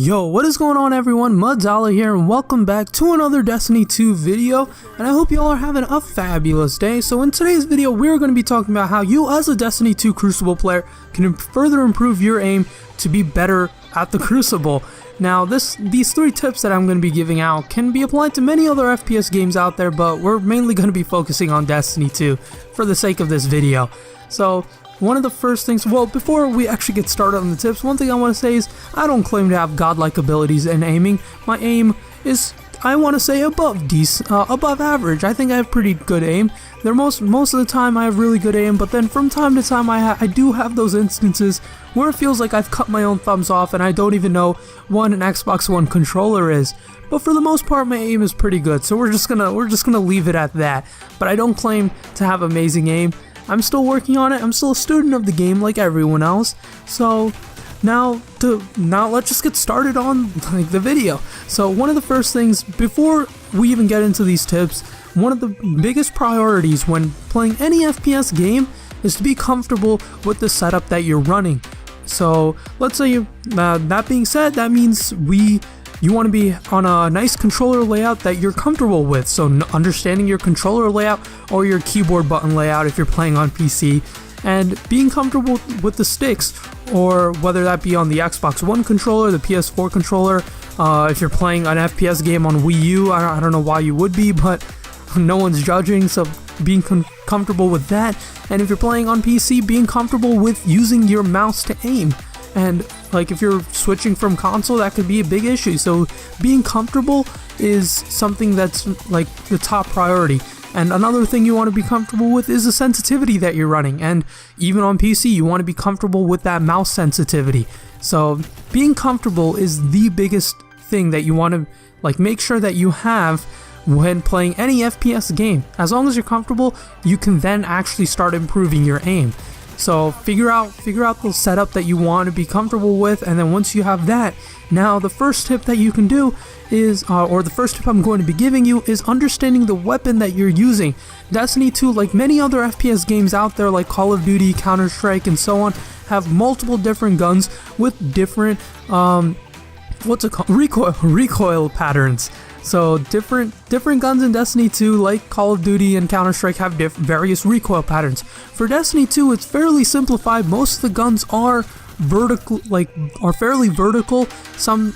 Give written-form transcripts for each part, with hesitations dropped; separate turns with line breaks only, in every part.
Yo, what is going on everyone? MADOLLA here and welcome back to another Destiny 2 video, and I hope you all are having a fabulous day. So in today's video we're going to be talking about how you as a Destiny 2 Crucible player can further improve your aim to be better at the Crucible. Now these 3 tips that I'm going to be giving out can be applied to many other FPS games out there, but we're mainly going to be focusing on Destiny 2 for the sake of this video. So one of the first things, well, before we actually get started on the tips, one thing I want to say is I don't claim to have godlike abilities in aiming. My aim is, I want to say, above average. I think I have pretty good aim. Most of the time I have really good aim, but then from time to time I do have those instances where it feels like I've cut my own thumbs off and I don't even know what an Xbox One controller is. But for the most part my aim is pretty good, so we're just gonna leave it at that. But I don't claim to have amazing aim. I'm still working on it. I'm still a student of the game like everyone else. So now let's just get started on the video. So one of the first things, before we even get into these tips, one of the biggest priorities when playing any FPS game is to be comfortable with the setup that you're running. So let's say that being said, that means you want to be on a nice controller layout that you're comfortable with, so understanding your controller layout or your keyboard button layout if you're playing on PC, and being comfortable with the sticks, or whether that be on the Xbox One controller, the PS4 controller. If you're playing an FPS game on Wii U, I don't know why you would be, but no one's judging, so being comfortable with that. And if you're playing on PC, being comfortable with using your mouse to aim. And like if you're switching from console, that could be a big issue. So being comfortable is something that's like the top priority. And another thing you want to be comfortable with is the sensitivity that you're running. And even on PC, you want to be comfortable with that mouse sensitivity. So being comfortable is the biggest thing that you want to make sure that you have when playing any FPS game. As long as you're comfortable, you can then actually start improving your aim. So figure out the setup that you want to be comfortable with, and then once you have that, now the first tip that you can do is, or the first tip I'm going to be giving you, is understanding the weapon that you're using. Destiny 2, like many other FPS games out there like Call of Duty, Counter-Strike, and so on, have multiple different guns with different, recoil patterns. So different guns in Destiny 2, like Call of Duty and Counter-Strike, have various recoil patterns. For Destiny 2, it's fairly simplified. Most of the guns are fairly vertical.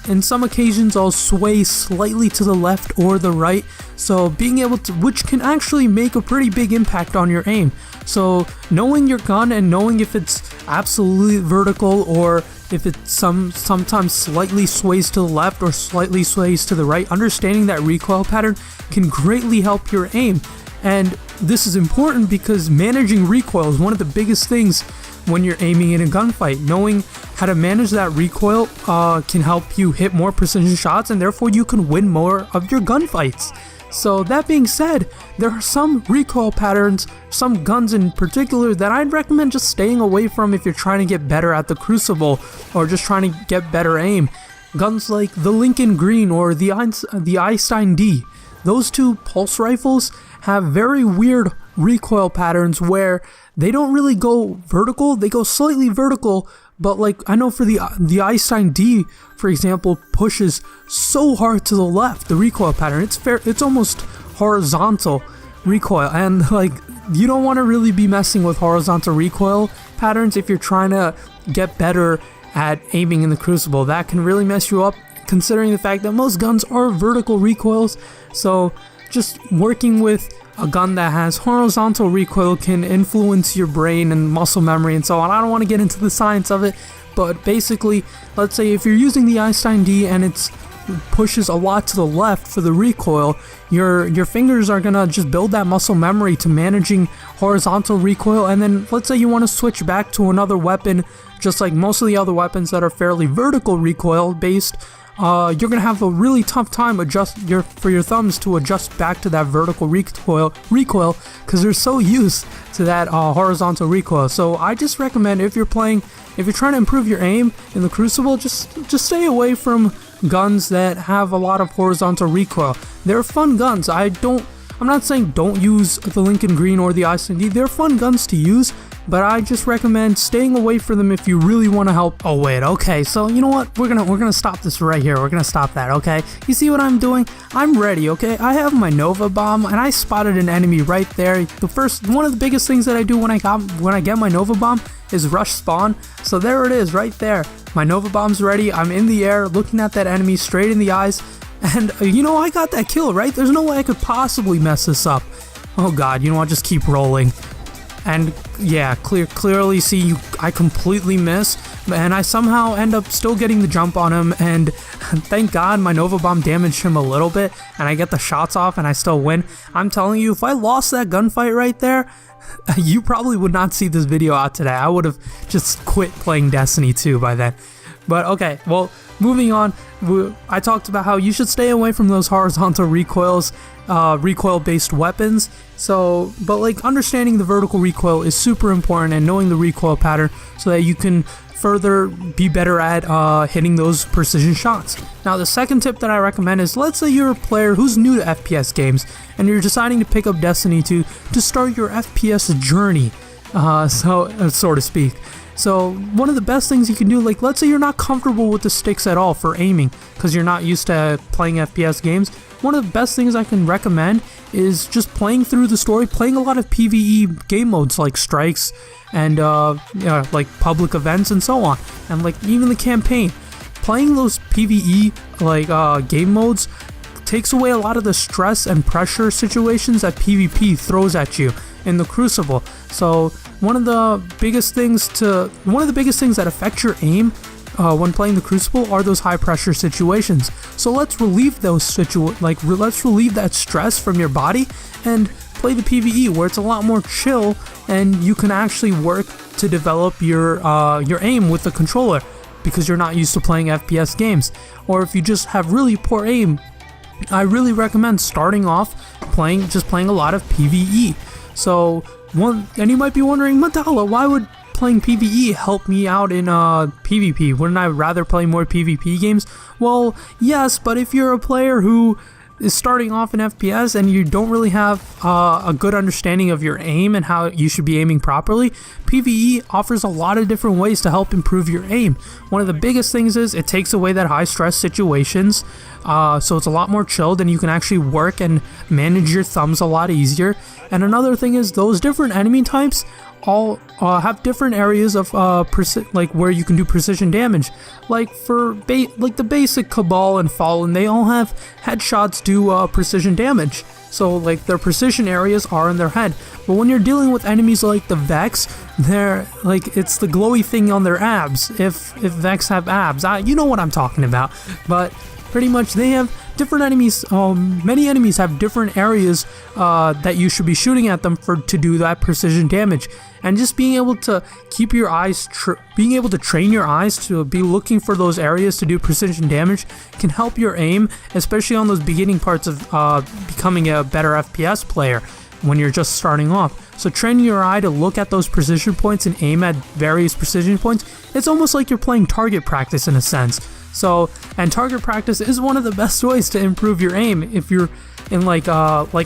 In some occasions I'll sway slightly to the left or the right. So being able to, which can actually make a pretty big impact on your aim. So knowing your gun and knowing if it's absolutely vertical or if it sometimes slightly sways to the left or slightly sways to the right, understanding that recoil pattern can greatly help your aim. And this is important because managing recoil is one of the biggest things when you're aiming in a gunfight. Knowing how to manage that recoil can help you hit more precision shots, and therefore you can win more of your gunfights. So that being said, there are some recoil patterns, some guns in particular, that I'd recommend just staying away from if you're trying to get better at the Crucible or just trying to get better aim. Guns like the Lincoln Green or the Einstein D. Those 2 pulse rifles have very weird recoil patterns where they don't really go vertical, they go slightly vertical, but like I know for the Einstein D, for example, pushes so hard to the left, the recoil pattern. It's almost horizontal recoil, and like you don't want to really be messing with horizontal recoil patterns if you're trying to get better at aiming in the Crucible. That can really mess you up, considering the fact that most guns are vertical recoils. So just working with a gun that has horizontal recoil can influence your brain and muscle memory and so on. I don't want to get into the science of it, but basically, let's say if you're using the Einstein D and it pushes a lot to the left for the recoil, your fingers are gonna just build that muscle memory to managing horizontal recoil. And then let's say you want to switch back to another weapon, just like most of the other weapons that are fairly vertical recoil based, you're gonna have a really tough time for your thumbs to adjust back to that vertical recoil because they're so used to that horizontal recoil. So I just recommend, if you're trying to improve your aim in the Crucible, just stay away from guns that have a lot of horizontal recoil. They're fun guns. I don't I'm not saying don't use the Lincoln Green or the ISD. They're fun guns to use, but I just recommend staying away from them if you really want to help. Oh wait, okay, so you know what? We're gonna stop this right here. We're gonna stop that, okay? You see what I'm doing? I'm ready, okay? I have my Nova Bomb, and I spotted an enemy right there. One of the biggest things that I do when I get my Nova Bomb is rush spawn. So there it is, right there. My Nova Bomb's ready. I'm in the air, looking at that enemy straight in the eyes, and you know, I got that kill, right? There's no way I could possibly mess this up. Oh god, you know, I'll just keep rolling. And yeah, clearly see, I completely miss, and I somehow end up still getting the jump on him, and thank god my Nova Bomb damaged him a little bit, and I get the shots off and I still win. I'm telling you, if I lost that gunfight right there, you probably would not see this video out today. I would have just quit playing Destiny 2 by then. But okay, well, moving on, I talked about how you should stay away from those horizontal recoils, recoil-based weapons. So, but like understanding the vertical recoil is super important, and knowing the recoil pattern so that you can further be better at hitting those precision shots. Now, the second tip that I recommend is, let's say you're a player who's new to FPS games and you're deciding to pick up Destiny 2 to start your FPS journey, so to speak. So one of the best things you can do, like let's say you're not comfortable with the sticks at all for aiming because you're not used to playing FPS games, one of the best things I can recommend is just playing through the story, playing a lot of PvE game modes like strikes and like public events and so on, and like even the campaign. Playing those PvE like game modes takes away a lot of the stress and pressure situations that PvP throws at you in the Crucible. So one of the biggest things that affect your aim when playing the Crucible are those high pressure situations. So let's relieve let's relieve that stress from your body and play the PvE where it's a lot more chill, and you can actually work to develop your aim with the controller because you're not used to playing FPS games. Or if you just have really poor aim, I really recommend starting off playing a lot of PvE. So and you might be wondering, MADOLLA, why would playing PvE help me out in PvP? Wouldn't I rather play more PvP games? Well, yes, but if you're a player who is starting off in FPS and you don't really have a good understanding of your aim and how you should be aiming properly, PvE offers a lot of different ways to help improve your aim. One of the biggest things is it takes away that high stress situations, so it's a lot more chilled and you can actually work and manage your thumbs a lot easier. And another thing is those different enemy types all have different areas of like where you can do precision damage. Like for like the basic Cabal and Fallen, they all have headshots do precision damage. So like their precision areas are in their head. But when you're dealing with enemies like the Vex, they're like, it's the glowy thing on their abs. If Vex have abs, you know what I'm talking about. But pretty much they have different enemies. Many enemies have different areas that you should be shooting at them to do that precision damage. And just being able to keep your eyes, being able to train your eyes to be looking for those areas to do precision damage can help your aim, especially on those beginning parts of becoming a better FPS player when you're just starting off. So training your eye to look at those precision points and aim at various precision points, it's almost like you're playing target practice in a sense. So, and target practice is one of the best ways to improve your aim if you're in like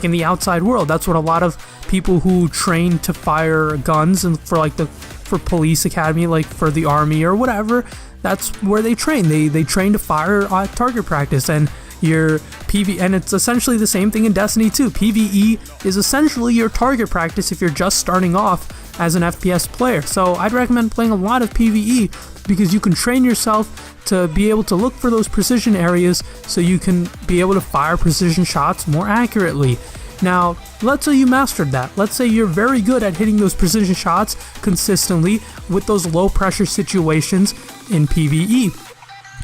in the outside world. That's what a lot of people who train to fire guns and for police academy, like for the army or whatever, that's where they train. They train to fire target practice, and your and it's essentially the same thing in Destiny 2. PvE is essentially your target practice if you're just starting off as an FPS player. So I'd recommend playing a lot of PvE because you can train yourself to be able to look for those precision areas so you can be able to fire precision shots more accurately. Now, let's say you mastered that. Let's say you're very good at hitting those precision shots consistently with those low pressure situations in PvE.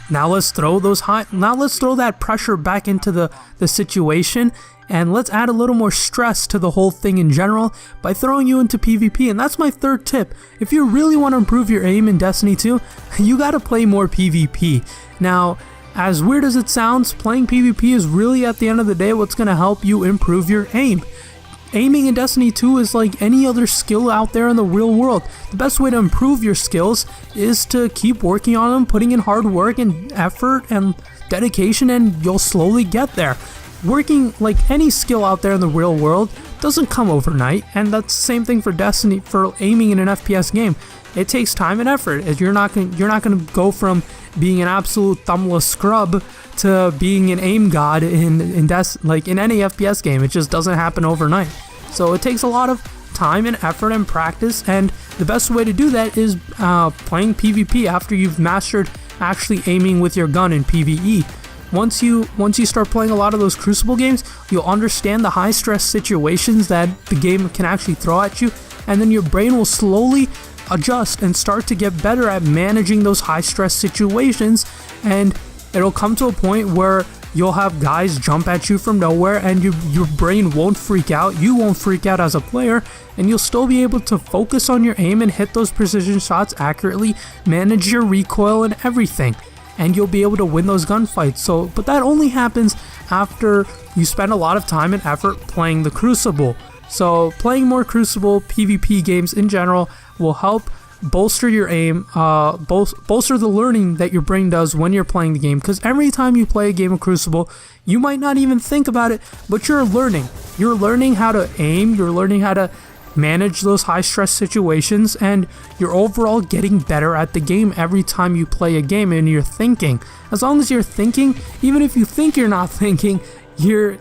Now let's throw that pressure back into the situation, and let's add a little more stress to the whole thing in general by throwing you into PvP. And that's my third tip. If you really want to improve your aim in Destiny 2, you gotta play more PvP. Now, as weird as it sounds, playing PvP is really, at the end of the day, what's gonna help you improve your aim. Aiming in Destiny 2 is like any other skill out there in the real world. The best way to improve your skills is to keep working on them, putting in hard work and effort and dedication, and you'll slowly get there. working like any skill out there in the real world doesn't come overnight, and that's the same thing for Destiny, for aiming in an FPS game. It takes time and effort, as you're not gonna go from being an absolute thumbless scrub to being an aim god in any FPS game. It just doesn't happen overnight. So it takes a lot of time and effort and practice, and the best way to do that is playing PvP after you've mastered actually aiming with your gun in PvE. Once you start playing a lot of those Crucible games, you'll understand the high stress situations that the game can actually throw at you, and then your brain will slowly adjust and start to get better at managing those high stress situations, and it'll come to a point where you'll have guys jump at you from nowhere, and your brain won't freak out, you won't freak out as a player, and you'll still be able to focus on your aim and hit those precision shots accurately, manage your recoil and everything, and you'll be able to win those gunfights. But that only happens after you spend a lot of time and effort playing the Crucible. So playing more Crucible PvP games in general will help bolster your aim, bolster the learning that your brain does when you're playing the game, because every time you play a game of Crucible, you might not even think about it, but you're learning how to aim, you're learning how to manage those high stress situations, and you're overall getting better at the game every time you play a game, and you're thinking. As long as you're thinking, even if you think you're not thinking, you're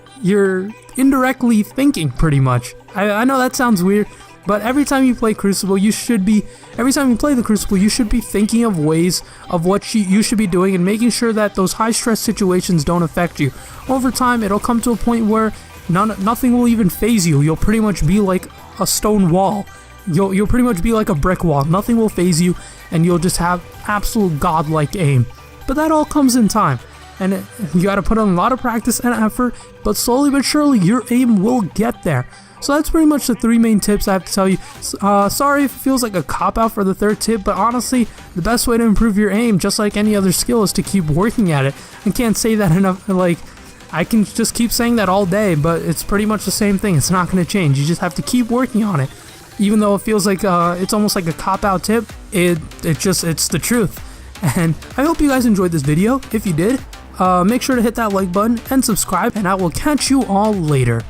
indirectly thinking pretty much. I know that sounds weird, but every time you play Crucible, every time you play the Crucible, you should be thinking of ways of what you should be doing, and making sure that those high stress situations don't affect you. Over time, it'll come to a point where nothing will even phase you. You'll pretty much be like a stone wall. You'll pretty much be like a brick wall. Nothing will phase you, and you'll just have absolute godlike aim. But that all comes in time, and you gotta put in a lot of practice and effort, but slowly but surely your aim will get there. So that's pretty much the 3 main tips I have to tell you. Sorry if it feels like a cop-out for the 3rd tip, but honestly, the best way to improve your aim, just like any other skill, is to keep working at it. I can't say that enough. I can just keep saying that all day, but it's pretty much the same thing. It's not going to change. You just have to keep working on it. Even though it feels like it's almost like a cop-out tip, it's the truth. And I hope you guys enjoyed this video. If you did, make sure to hit that like button and subscribe, and I will catch you all later.